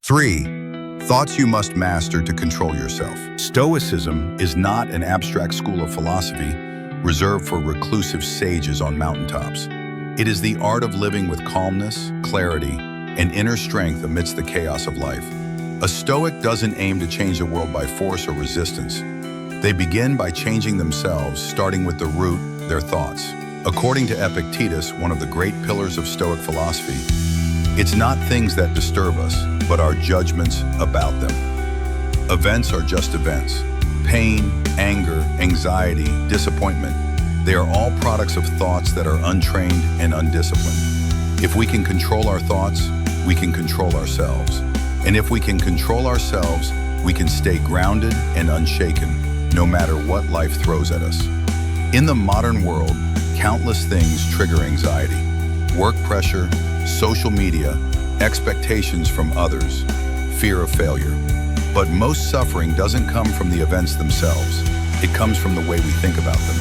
3. Thoughts you must master to control yourself. Stoicism is not an abstract school of philosophy reserved for reclusive sages on mountaintops. It is the art of living with calmness, clarity, and inner strength amidst the chaos of life. A Stoic doesn't aim to change the world by force or resistance. They begin by changing themselves, starting with the root, their thoughts. According to Epictetus, one of the great pillars of Stoic philosophy, it's not things that disturb us, but our judgments about them. Events are just events. Pain, anger, anxiety, disappointment, they are all products of thoughts that are untrained and undisciplined. If we can control our thoughts, we can control ourselves. And if we can control ourselves, we can stay grounded and unshaken, no matter what life throws at us. In the modern world, countless things trigger anxiety. Work pressure, social media, expectations from others, fear of failure. But most suffering doesn't come from the events themselves. It comes from the way we think about them.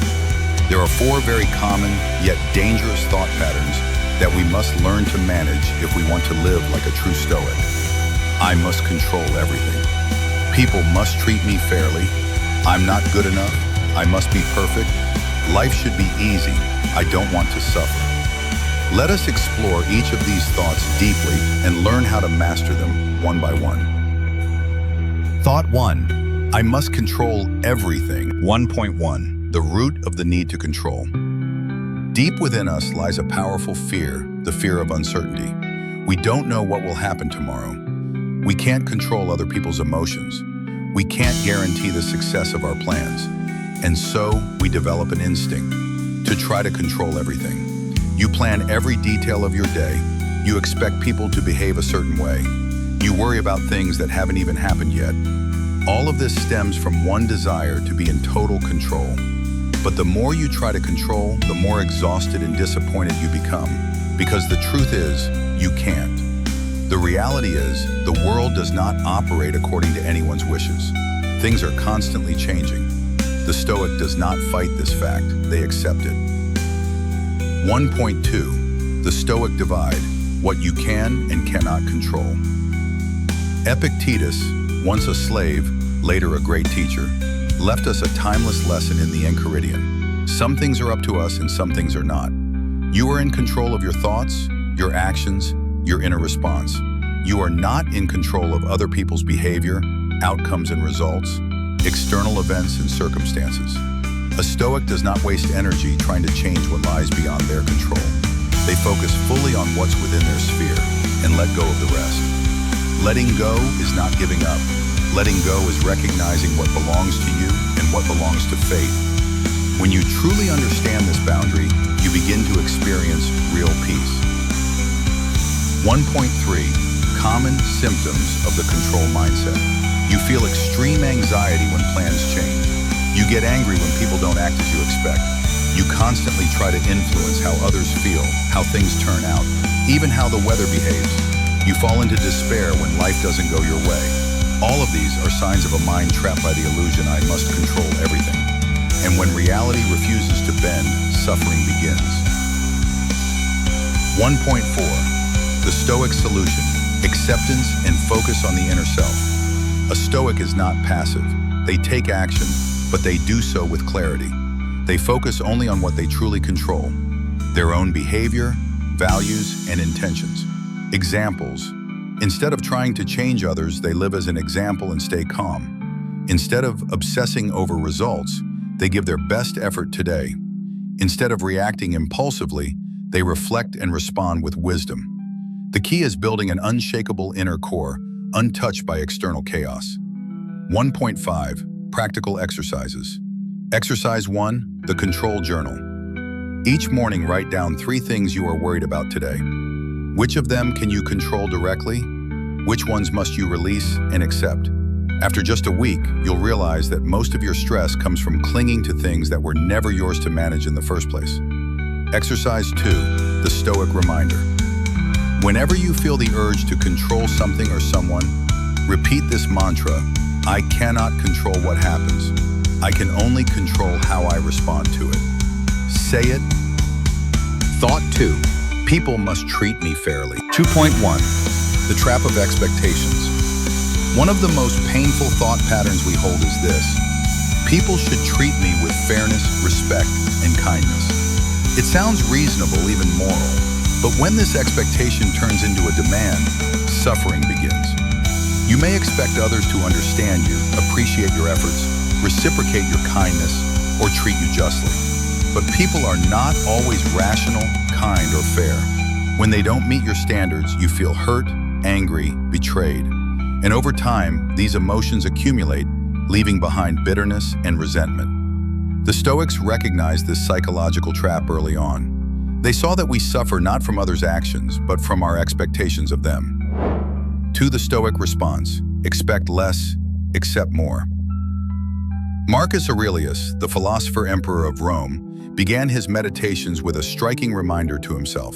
There are 4 very common, yet dangerous thought patterns that we must learn to manage if we want to live like a true Stoic. I must control everything. People must treat me fairly. I'm not good enough. I must be perfect. Life should be easy. I don't want to suffer. Let us explore each of these thoughts deeply and learn how to master them one by one. Thought 1. I must control everything. 1.1. The root of the need to control. Deep within us lies a powerful fear, the fear of uncertainty. We don't know what will happen tomorrow. We can't control other people's emotions. We can't guarantee the success of our plans. And so we develop an instinct to try to control everything. You plan every detail of your day. You expect people to behave a certain way. You worry about things that haven't even happened yet. All of this stems from one desire to be in total control. But the more you try to control, the more exhausted and disappointed you become. Because the truth is, you can't. The reality is, the world does not operate according to anyone's wishes. Things are constantly changing. The Stoic does not fight this fact, they accept it. 1.2. The Stoic divide, what you can and cannot control. Epictetus, once a slave, later a great teacher, left us a timeless lesson in the Enchiridion. Some things are up to us and some things are not. You are in control of your thoughts, your actions, your inner response. You are not in control of other people's behavior, outcomes and results, external events and circumstances. A Stoic does not waste energy trying to change what lies beyond their control. They focus fully on what's within their sphere and let go of the rest. Letting go is not giving up. Letting go is recognizing what belongs to you and what belongs to fate. When you truly understand this boundary, you begin to experience real peace. 1.3. Common symptoms of the control mindset. You feel extreme anxiety when plans change. You get angry when people don't act as you expect. You constantly try to influence how others feel, how things turn out, even how the weather behaves. You fall into despair when life doesn't go your way. All of these are signs of a mind trapped by the illusion I must control everything. And when reality refuses to bend, suffering begins. 1.4. The Stoic solution, acceptance and focus on the inner self. A Stoic is not passive. They take action, but they do so with clarity. They focus only on what they truly control, their own behavior, values, and intentions. Examples. Instead of trying to change others, they live as an example and stay calm. Instead of obsessing over results, they give their best effort today. Instead of reacting impulsively, they reflect and respond with wisdom. The key is building an unshakable inner core, untouched by external chaos. 1.5. Practical exercises. Exercise 1. The Control Journal. Each morning, write down 3 things you are worried about today. Which of them can you control directly? Which ones must you release and accept? After just a week, you'll realize that most of your stress comes from clinging to things that were never yours to manage in the first place. Exercise 2. The Stoic Reminder. Whenever you feel the urge to control something or someone, repeat this mantra: I cannot control what happens. I can only control how I respond to it. Say it. Thought 2. People must treat me fairly. 2.1. The Trap of Expectations. One of the most painful thought patterns we hold is this: people should treat me with fairness, respect, and kindness. It sounds reasonable, even moral, but when this expectation turns into a demand, suffering begins. You may expect others to understand you, appreciate your efforts, reciprocate your kindness, or treat you justly. But people are not always rational, kind, or fair. When they don't meet your standards, you feel hurt, angry, betrayed. And over time, these emotions accumulate, leaving behind bitterness and resentment. The Stoics recognized this psychological trap early on. They saw that we suffer not from others' actions, but from our expectations of them. To the Stoic response: expect less, accept more. Marcus Aurelius, the philosopher-emperor of Rome, began his meditations with a striking reminder to himself.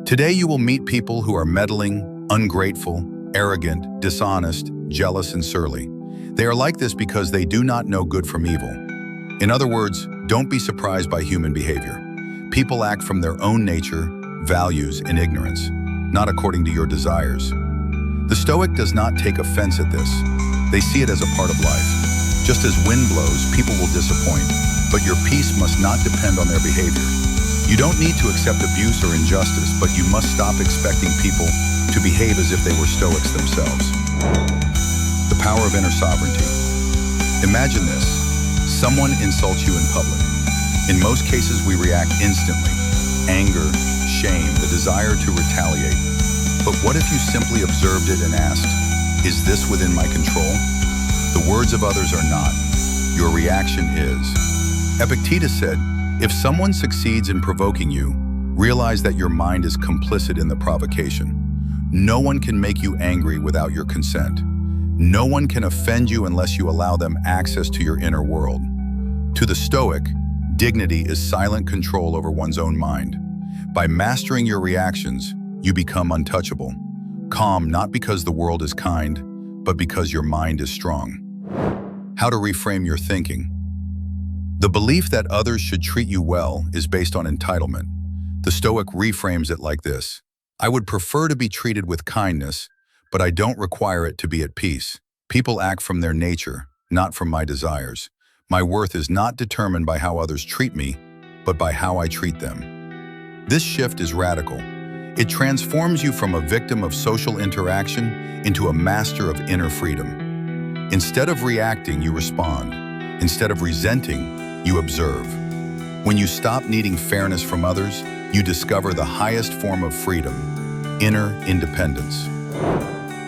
Today you will meet people who are meddling, ungrateful, arrogant, dishonest, jealous, and surly. They are like this because they do not know good from evil. In other words, don't be surprised by human behavior. People act from their own nature, values, and ignorance, not according to your desires. The Stoic does not take offense at this. They see it as a part of life. Just as wind blows, people will disappoint, but your peace must not depend on their behavior. You don't need to accept abuse or injustice, but you must stop expecting people to behave as if they were Stoics themselves. The power of inner sovereignty. Imagine this: someone insults you in public. In most cases, we react instantly. Anger, shame, the desire to retaliate. But what if you simply observed it and asked, is this within my control? The words of others are not. Your reaction is. Epictetus said, if someone succeeds in provoking you, realize that your mind is complicit in the provocation. No one can make you angry without your consent. No one can offend you unless you allow them access to your inner world. To the Stoic, dignity is silent control over one's own mind. By mastering your reactions, you become untouchable. Calm not because the world is kind, but because your mind is strong. How to reframe your thinking. The belief that others should treat you well is based on entitlement. The Stoic reframes it like this: I would prefer to be treated with kindness, but I don't require it to be at peace. People act from their nature, not from my desires. My worth is not determined by how others treat me, but by how I treat them. This shift is radical. It transforms you from a victim of social interaction into a master of inner freedom. Instead of reacting, you respond. Instead of resenting, you observe. When you stop needing fairness from others, you discover the highest form of freedom: inner independence.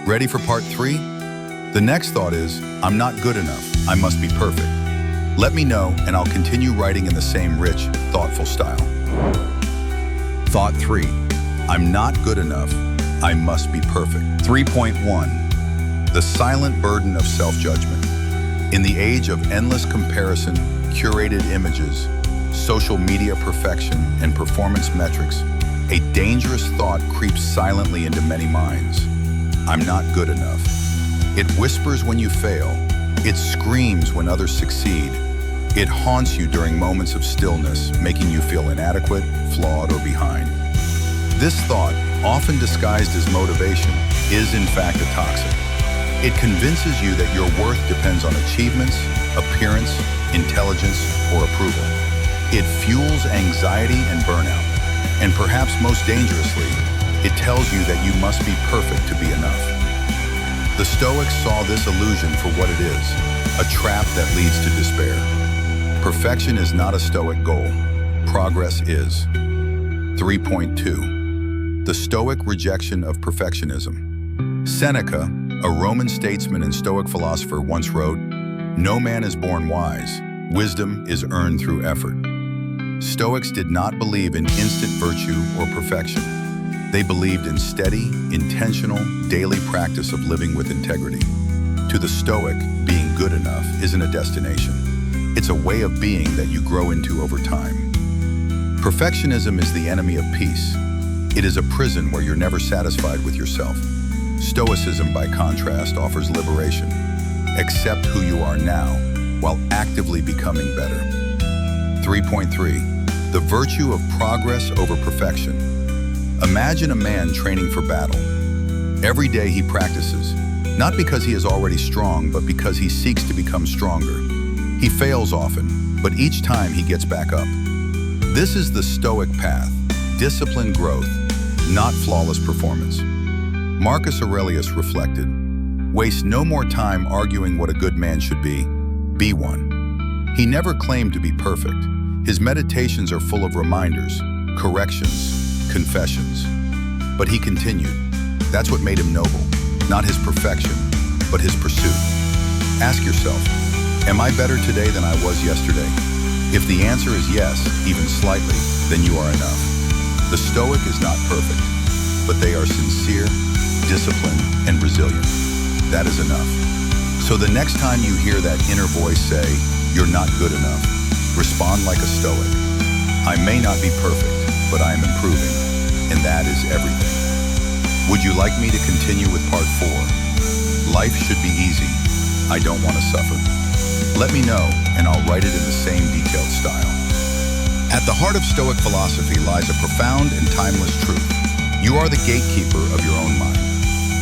Ready for part 3? The next thought is, I'm not good enough, I must be perfect. Let me know and I'll continue writing in the same rich, thoughtful style. Thought 3. I'm not good enough, I must be perfect. 3.1. The silent burden of self-judgment. In the age of endless comparison, curated images, social media perfection, and performance metrics, a dangerous thought creeps silently into many minds. I'm not good enough. It whispers when you fail. It screams when others succeed. It haunts you during moments of stillness, making you feel inadequate, flawed, or behind. This thought, often disguised as motivation, is in fact a toxin. It convinces you that your worth depends on achievements, appearance, intelligence, or approval. It fuels anxiety and burnout. And perhaps most dangerously, it tells you that you must be perfect to be enough. The Stoics saw this illusion for what it is, a trap that leads to despair. Perfection is not a Stoic goal. Progress is. 3.2. The Stoic rejection of perfectionism. Seneca, a Roman statesman and Stoic philosopher, once wrote, "No man is born wise. Wisdom is earned through effort." Stoics did not believe in instant virtue or perfection. They believed in steady, intentional, daily practice of living with integrity. To the Stoic, being good enough isn't a destination. It's a way of being that you grow into over time. Perfectionism is the enemy of peace. It is a prison where you're never satisfied with yourself. Stoicism, by contrast, offers liberation. Accept who you are now while actively becoming better. 3.3. The virtue of progress over perfection. Imagine a man training for battle. Every day he practices, Not because he is already strong, but because he seeks to become stronger. He fails often, but each time he gets back up. This is the Stoic path, disciplined growth, not flawless performance. Marcus Aurelius reflected, "Waste no more time arguing what a good man should be one." He never claimed to be perfect. His meditations are full of reminders, corrections, confessions. But he continued. That's what made him noble, not his perfection, but his pursuit. Ask yourself, am I better today than I was yesterday? If the answer is yes, even slightly, then you are enough. The Stoic is not perfect, but they are sincere, disciplined, and resilient. That is enough. So the next time you hear that inner voice say, "You're not good enough," respond like a Stoic. I may not be perfect, but I am improving, and that is everything. Would you like me to continue with part 4? Life should be easy. I don't want to suffer. Let me know, and I'll write it in the same detailed style. At the heart of Stoic philosophy lies a profound and timeless truth. You are the gatekeeper of your own mind.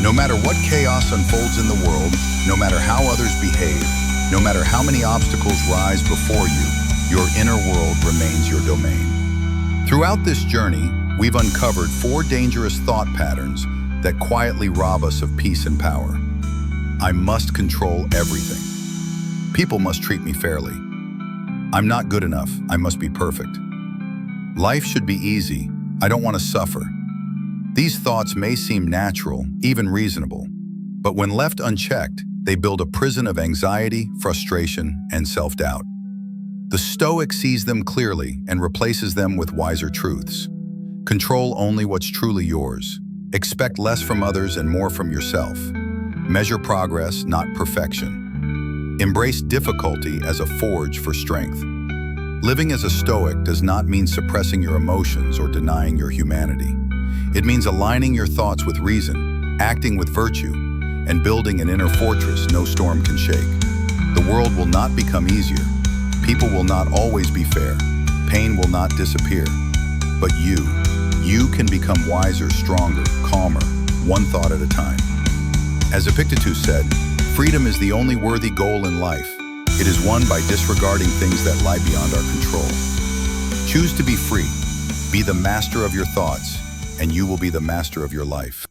No matter what chaos unfolds in the world, no matter how others behave, no matter how many obstacles rise before you, your inner world remains your domain. Throughout this journey, we've uncovered 4 dangerous thought patterns that quietly rob us of peace and power. I must control everything. People must treat me fairly. I'm not good enough. I must be perfect. Life should be easy. I don't want to suffer. These thoughts may seem natural, even reasonable, but when left unchecked, they build a prison of anxiety, frustration, and self-doubt. The Stoic sees them clearly and replaces them with wiser truths. Control only what's truly yours. Expect less from others and more from yourself. Measure progress, not perfection. Embrace difficulty as a forge for strength. Living as a Stoic does not mean suppressing your emotions or denying your humanity. It means aligning your thoughts with reason, acting with virtue, and building an inner fortress no storm can shake. The world will not become easier. People will not always be fair. Pain will not disappear. But you can become wiser, stronger, calmer, one thought at a time. As Epictetus said, freedom is the only worthy goal in life. It is won by disregarding things that lie beyond our control. Choose to be free. Be the master of your thoughts, and you will be the master of your life.